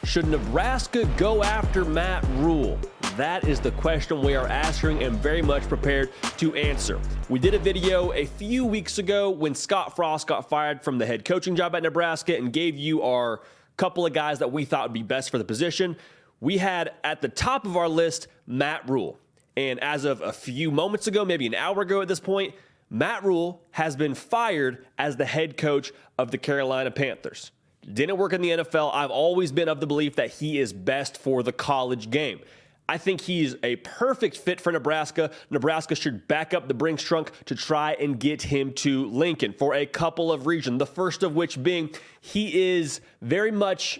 Should Nebraska go after Matt Rhule? That is the question we are answering and very much prepared to answer. We did a video a few weeks ago when Scott Frost got fired from the head coaching job at Nebraska and gave you our couple of guys that we thought would be best for the position. We had at the top of our list Matt Rhule. And as of a few moments ago, maybe an hour ago at this point, Matt Rhule has been fired as the head coach of the Carolina Panthers. Didn't work in the NFL. I've always been of the belief that he is best for the college game. I think he's a perfect fit for Nebraska. Nebraska should back up the Brinks trunk to try and get him to Lincoln for a couple of reasons. The first of which being he is very much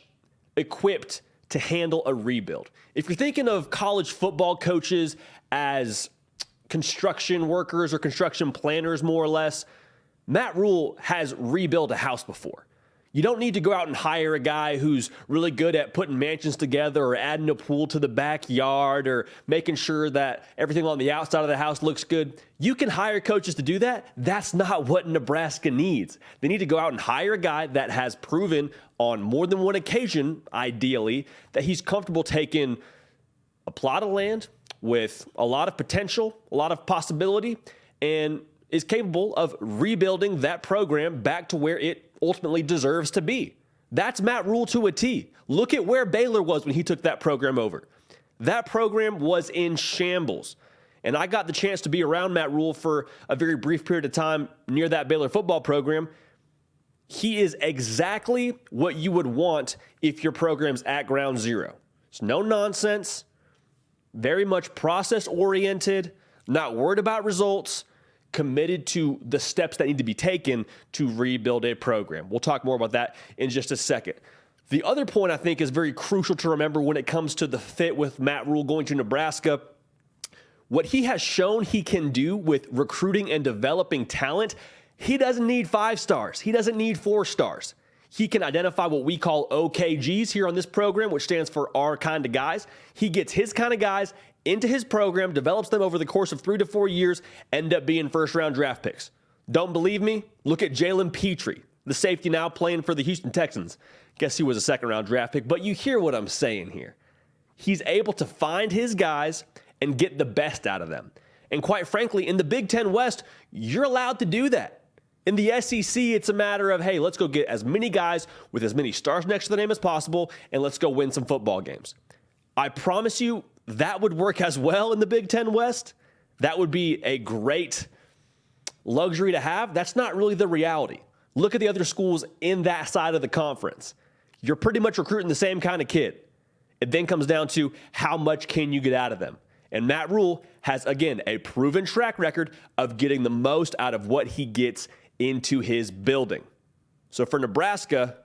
equipped to handle a rebuild. If you're thinking of college football coaches as construction workers or construction planners, more or less, Matt Rhule has rebuilt a house before. You don't need to go out and hire a guy who's really good at putting mansions together or adding a pool to the backyard or making sure that everything on the outside of the house looks good. You can hire coaches to do that. That's not what Nebraska needs. They need to go out and hire a guy that has proven on more than one occasion, ideally, that he's comfortable taking a plot of land with a lot of potential, a lot of possibility, and is capable of rebuilding that program back to where it ultimately deserves to be. That's Matt Rhule to a T. Look at where Baylor was when he took that program over. That program was in shambles. And I got the chance to be around Matt Rhule for a very brief period of time near that Baylor football program. He is exactly what you would want if your program's at ground zero. It's no nonsense, very much process-oriented, not worried about results, committed to the steps that need to be taken to rebuild a program. We'll talk more about that in just a second. The other point I think is very crucial to remember when it comes to the fit with Matt Rhule going to Nebraska. What he has shown he can do with recruiting and developing talent, he doesn't need 5 stars. He doesn't need 4 stars. He can identify what we call OKGs here on this program, which stands for our kind of guys. He gets his kind of guys into his program, develops them over the course of 3 to 4 years, end up being first-round draft picks. Don't believe me? Look at Jalen Petrie, the safety now playing for the Houston Texans. Guess he was a second-round draft pick, but you hear what I'm saying here. He's able to find his guys and get the best out of them. And quite frankly, in the Big Ten West, you're allowed to do that. In the SEC, it's a matter of, hey, let's go get as many guys with as many stars next to the name as possible, and let's go win some football games. I promise you, that would work as well in the Big Ten West. That would be a great luxury to have. That's not really the reality. Look at the other schools in that side of the conference. You're pretty much recruiting the same kind of kid. It then comes down to how much can you get out of them. And Matt Rhule has, again, a proven track record of getting the most out of what he gets into his building. So for Nebraska,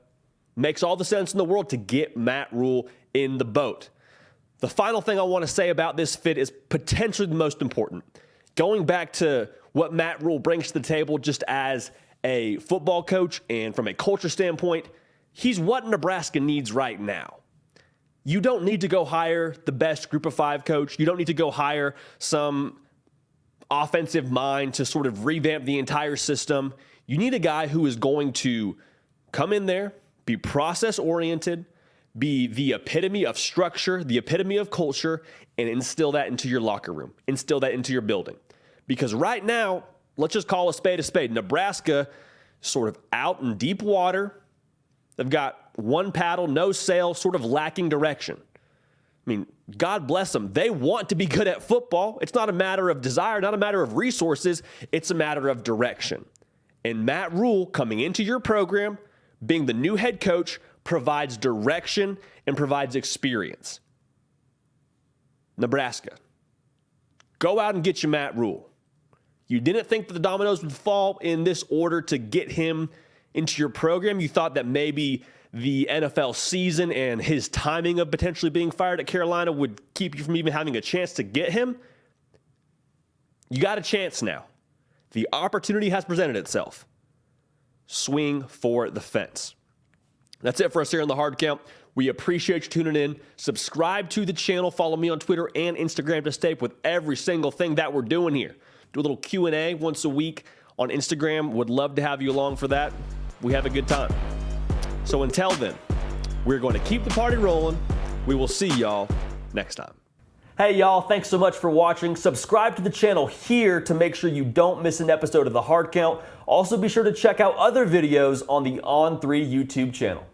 makes all the sense in the world to get Matt Rhule in the boat. The final thing I want to say about this fit is potentially the most important. Going back to what Matt Rhule brings to the table just as a football coach and from a culture standpoint, he's what Nebraska needs right now. You don't need to go hire the best group of 5 coach. You don't need to go hire some offensive mind to sort of revamp the entire system. You need a guy who is going to come in there, be process-oriented, be the epitome of structure, the epitome of culture, and instill that into your locker room, instill that into your building. Because right now, let's just call a spade a spade. Nebraska sort of out in deep water. They've got one paddle, no sail, sort of lacking direction. I mean, God bless them. They want to be good at football. It's not a matter of desire, not a matter of resources. It's a matter of direction. And Matt Rhule coming into your program, being the new head coach, provides direction and provides experience. Nebraska, go out and get you Matt Rhule. You didn't think that the dominoes would fall in this order to get him into your program. You thought that maybe the NFL season and his timing of potentially being fired at Carolina would keep you from even having a chance to get him. You got a chance now. The opportunity has presented itself. Swing for the fence. That's it for us here on The Hard Count. We appreciate you tuning in. Subscribe to the channel. Follow me on Twitter and Instagram to stay up with every single thing that we're doing here. Do a little Q&A once a week on Instagram. Would love to have you along for that. We have a good time. So until then, We're going to keep the party rolling. We will see y'all next time. Hey y'all, thanks so much for watching. Subscribe to the channel here to make sure you don't miss an episode of The Hard Count. Also be sure to check out other videos on the On3 YouTube channel.